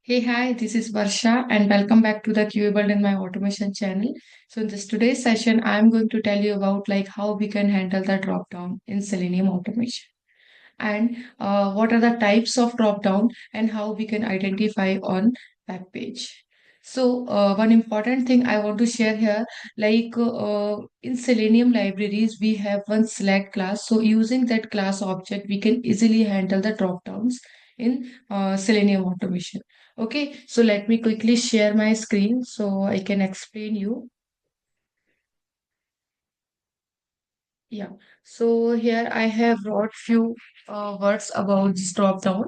Hey, hi, this is Varsha, and welcome back to the QA in my automation channel. So in this today's session, I'm going to tell you about how we can handle the drop down in Selenium automation and what are the types of drop down and how we can identify on web page. So one important thing I want to share here, in Selenium libraries, we have one select class. So using that class object, we can easily handle the drop downs in Selenium automation. Okay, so let me quickly share my screen so I can explain you. Yeah, so here I have wrote few words about this drop down.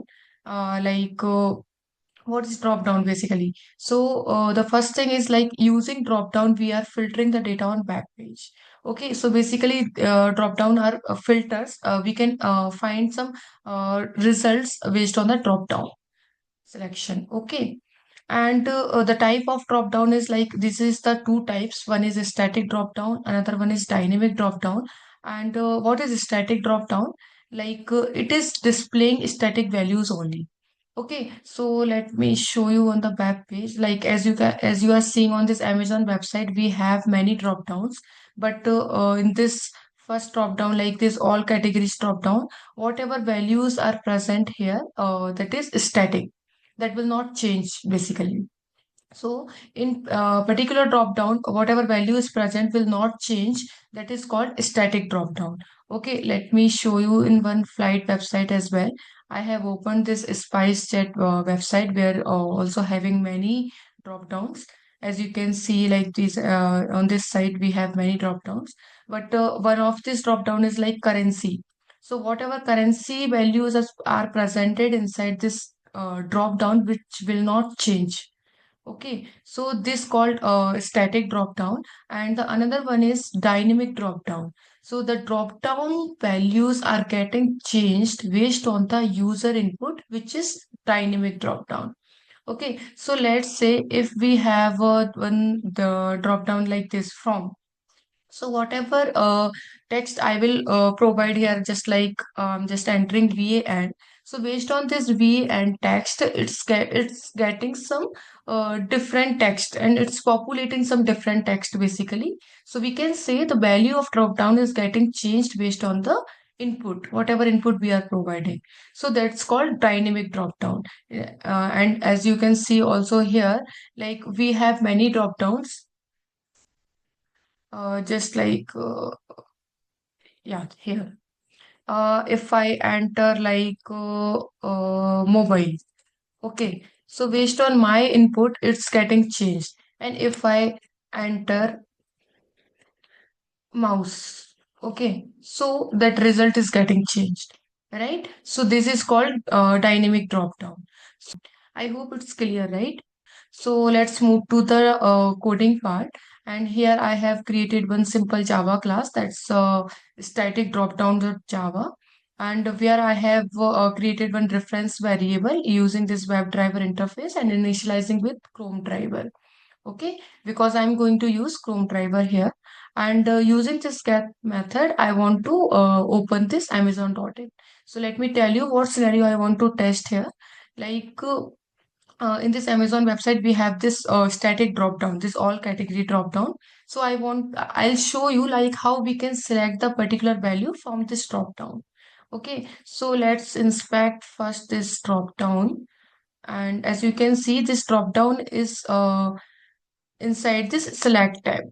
What is drop down basically? So the first thing is like using drop down, we are filtering the data on back page. Okay, so basically drop down are filters. We can find some results based on the drop down selection. Okay. And the type of drop down is like this is the two types. One is a static drop down, another one is dynamic drop down. And what is a static drop down? It is displaying static values only. Okay, so let me show you on the back page. Like as you are seeing on this Amazon website, we have many drop downs. But in this first drop down, like this all categories drop down, whatever values are present here, that is static. That will not change basically. So in particular drop down, whatever value is present will not change. That is called static drop down. Okay, let me show you in one flight website as well. I have opened this SpiceJet website where also having many drop downs. As you can see, like this on this site we have many drop downs. But one of this drop down is like currency. So whatever currency values are presented inside this drop down, which will not change. Okay, so this called static drop down, and the another one is dynamic drop down. So the drop down values are getting changed based on the user input, which is dynamic drop down. Okay, so let's say if we have one the drop down like this from. So whatever text I will provide here, just entering VA and so based on this VA and text, it's getting some different text and it's populating some different text basically. So we can say the value of drop down is getting changed based on the input, whatever input we are providing. So that's called dynamic drop down. And as you can see also here, like we have many drop downs just like yeah, here. If I enter mobile, okay. So based on my input, it's getting changed. And if I enter mouse, okay. So that result is getting changed, right? So this is called dynamic drop down. I hope it's clear, right? So let's move to the coding part. And here I have created one simple Java class that's static dropdown Java. And where I have created one reference variable using this WebDriver interface and initializing with Chrome driver. Okay, because I'm going to use Chrome driver here. And using this get method, I want to open this Amazon.in. So let me tell you what scenario I want to test here. Like in this Amazon website, we have this static drop down, this all category drop down. So I'll show you like how we can select the particular value from this drop down. Okay, so let's inspect first this drop down. And as you can see, this drop down is inside this select tab.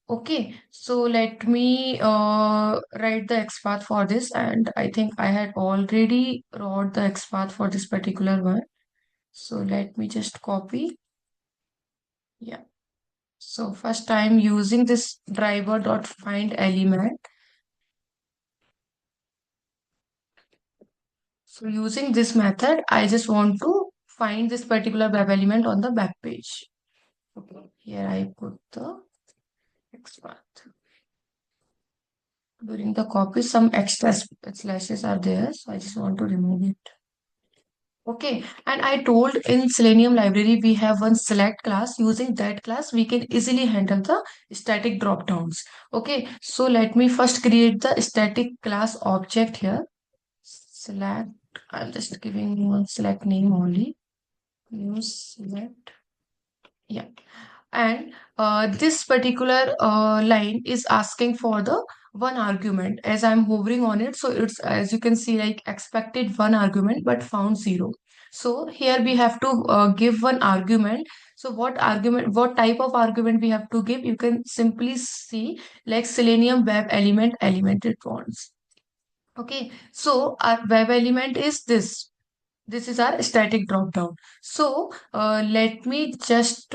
Okay, so let me write the XPath for this, and I think I had already wrote the XPath for this particular one. So let me just copy. Yeah. So first I'm using this driver dot find element. So using this method, I just want to find this particular web element on the back page. Okay, here I put the XPath. During the copy, some extra slashes are there, so I just want to remove it. Okay, and I told in Selenium library we have one select class. Using that class, we can easily handle the static drop downs. Okay, so let me first create the static class object here. Select, I'm just giving one select name only. new select. Yeah. And this particular line is asking for the one argument. As I'm hovering on it, so it's, as you can see, like expected one argument but found zero. So here we have to give one argument. So what type of argument we have to give? You can simply see like selenium web element elemented bonds. Okay, so our web element is this. This is our static drop down. So let me just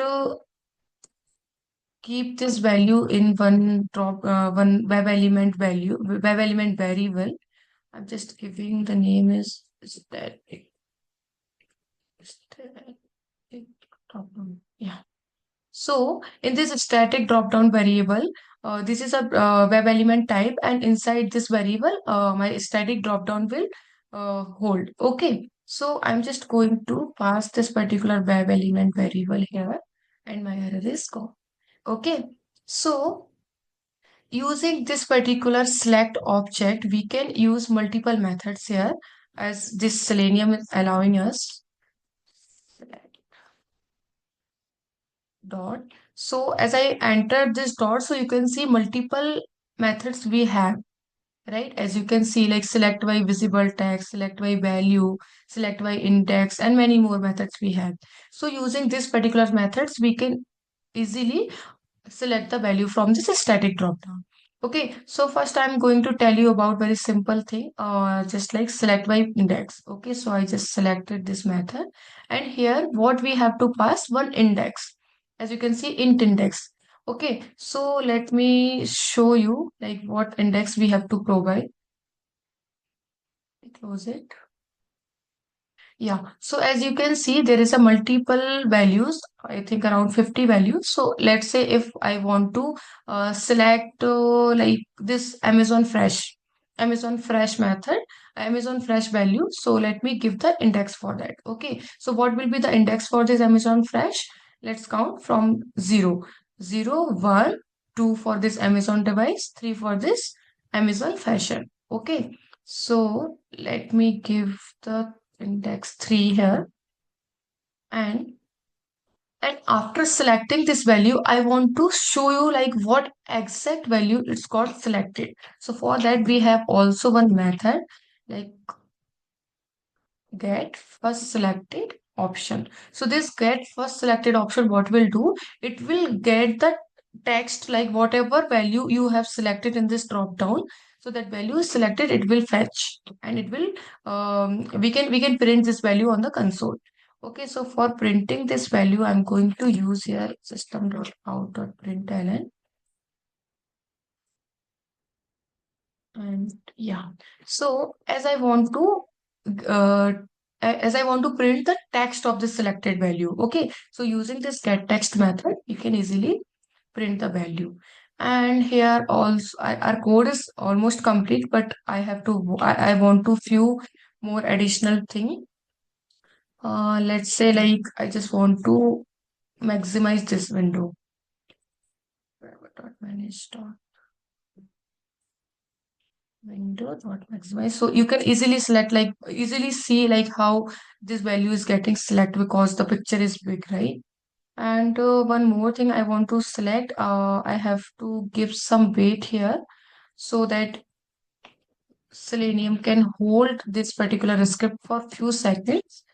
keep this value in one web element variable. I'm just giving the name is static drop down. Yeah. So in this static drop down variable, this is a web element type, and inside this variable, my static drop down will hold. Okay. So I'm just going to pass this particular web element variable here, and my error is gone. Okay. So using this particular select object, we can use multiple methods here, as this Selenium is allowing us. Select dot. So as I entered this dot, so you can see multiple methods we have, right? As you can see, like select by visible text, select by value, select by index, and many more methods we have. So using this particular methods, we can easily select the value from this static dropdown. Okay, so first I'm going to tell you about very simple thing, just like select by index. Okay, so I just selected this method, and here what we have to pass one index. As you can see, int index. Okay, so let me show you like what index we have to provide. Close it. Yeah, so as you can see, there is a multiple values, I think around 50 values. So let's say if I want to select like this Amazon Fresh method, Amazon Fresh value. So let me give the index for that. Okay, so what will be the index for this Amazon Fresh? Let's count from 0, 0, 1, 2 for this Amazon device, 3 for this Amazon Fashion. Okay, so let me give the index 3 here, and after selecting this value, I want to show you like what exact value it's got selected. So for that we have also one method like get first selected option. So this get first selected option, what will do, it will get the text like whatever value you have selected in this drop down. So that value is selected, it will fetch, and it will we can print this value on the console. Okay, so for printing this value, I'm going to use here system.out.println. And yeah, so uh, as I want to print the text of the selected value. Okay, so using this get text method, you can easily print the value. And here also our code is almost complete, but I want to few more additional thing. Let's say like I just want to maximize this window. Manage window dot maximize. So you can easily select like easily see like how this value is getting select because the picture is big, right? And one more thing I want to select, I have to give some weight here so that Selenium can hold this particular script for few seconds.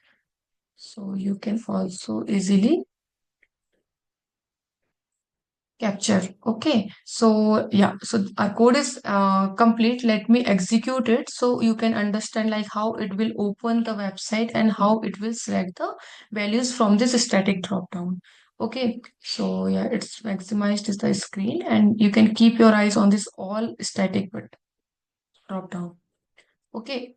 So you can also easily capture. Okay, so yeah, so our code is complete. Let me execute it so you can understand like how it will open the website and how it will select the values from this static drop down. Okay, so yeah, it's maximized is the screen, and you can keep your eyes on this all static but drop down. Okay,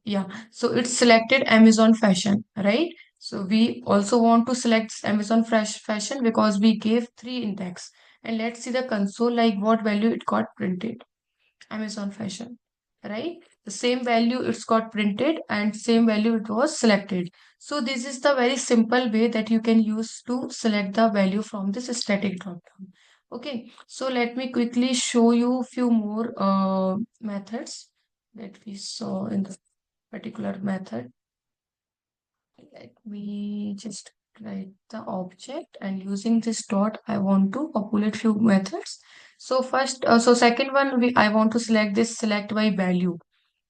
yeah. So it's selected Amazon Fashion, right? So we also want to select Amazon Fresh Fashion because we gave 3 index. And let's see the console, like what value it got printed. Amazon Fashion, right? The same value it's got printed and same value it was selected. So this is the very simple way that you can use to select the value from this static dropdown. Okay, so let me quickly show you few more methods that we saw in the particular method. Let me just write the object, and using this dot, I want to populate few methods. So first, so second one, I want to select this select by value.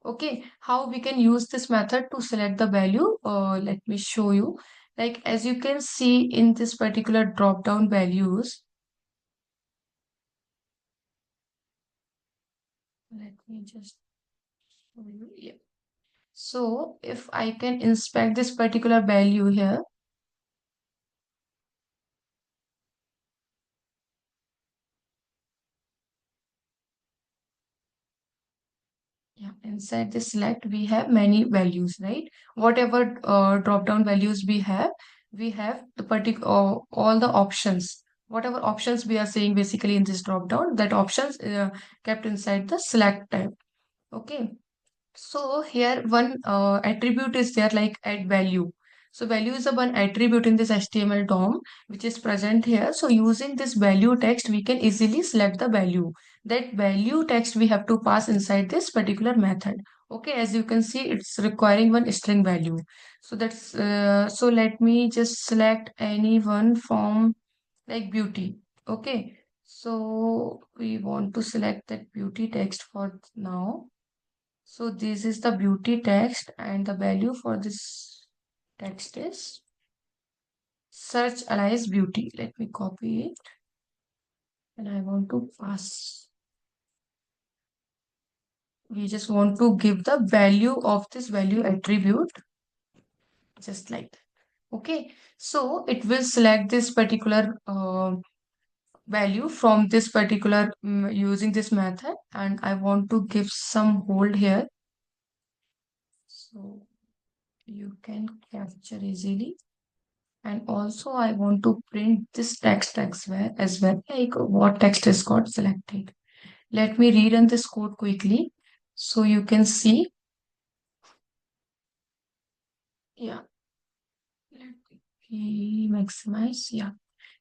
Okay, how we can use this method to select the value? Let me show you. Like as you can see in this particular drop down values, let me just show you. Yeah. So if I can inspect this particular value here, yeah, inside this select, we have many values, right? Whatever drop down values we have the particular all the options. Whatever options we are seeing basically in this drop down, that options kept inside the select tab. Okay. So here one attribute is there like add value. So value is the one attribute in this HTML DOM which is present here. So using this value text, we can easily select the value. That value text we have to pass inside this particular method. Okay, as you can see, it's requiring one string value. So that's so let me just select any one from like beauty. Okay, so we want to select that beauty text for now. So this is the beauty text, and the value for this text is search allies beauty. Let me copy it, and I want to pass. We just want to give the value of this value attribute just like that. Okay, so it will select this particular value from this particular using this method, and I want to give some hold here so you can capture easily. And also I want to print this text as well, like what text is got selected. Let me rerun this code quickly so you can see. Yeah, let me maximize. Yeah.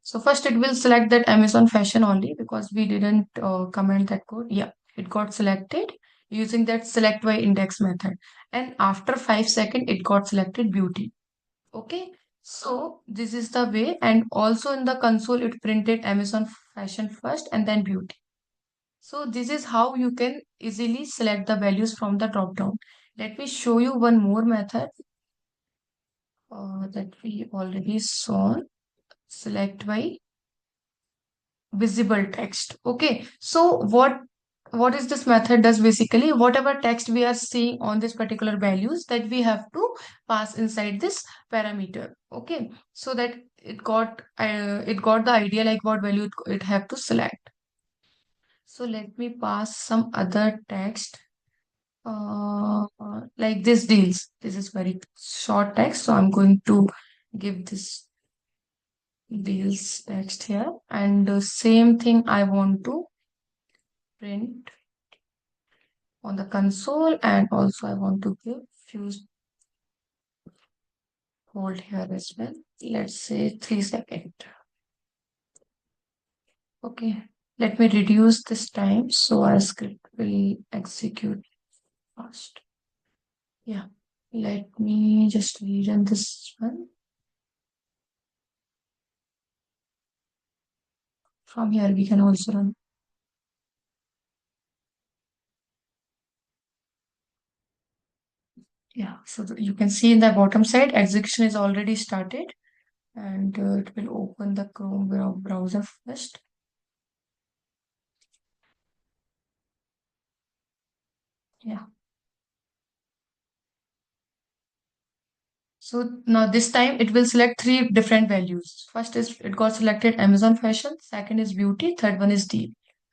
So first it will select that Amazon fashion only because we didn't comment that code. Yeah, it got selected using that select by index method. And after 5 seconds, it got selected beauty. Okay, so this is the way, and also in the console it printed Amazon fashion first and then beauty. So this is how you can easily select the values from the drop down. Let me show you one more method that we already saw. Select by visible text. Okay, so what is this method does basically? Whatever text we are seeing on this particular values, that we have to pass inside this parameter. Okay, so that it got the idea like what value it have to select. So let me pass some other text like this deals. This is very short text, so I'm going to give this deals text here, and the same thing I want to print on the console, and also I want to give fuse hold here as well. Let's say 3 seconds. Okay, let me reduce this time so our script will execute fast. Yeah, let me just rerun this one. From here we can also run. Yeah, so you can see in the bottom side execution is already started, and it will open the Chrome browser first. Yeah. So now this time it will select three different values. First is it got selected Amazon fashion, second is beauty, third one is deal,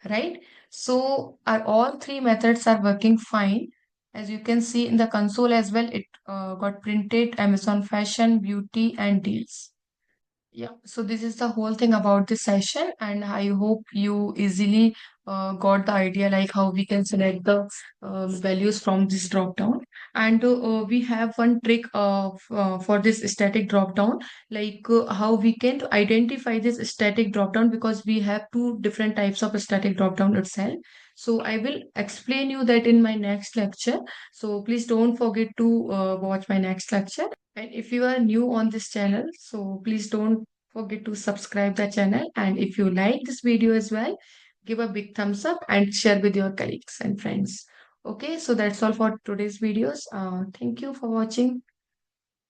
right? So our all three methods are working fine. As you can see in the console as well, it got printed Amazon fashion, beauty, and deals. Yeah, so this is the whole thing about this session, and I hope you easily got the idea like how we can select the values from this drop down. And we have one trick for this static drop down, like how we can identify this static drop down, because we have two different types of static drop down itself. So I will explain you that in my next lecture. So please don't forget to watch my next lecture. And if you are new on this channel, so please don't forget to subscribe the channel. And if you like this video as well, give a big thumbs up and share with your colleagues and friends. Okay, so that's all for today's videos. Thank you for watching.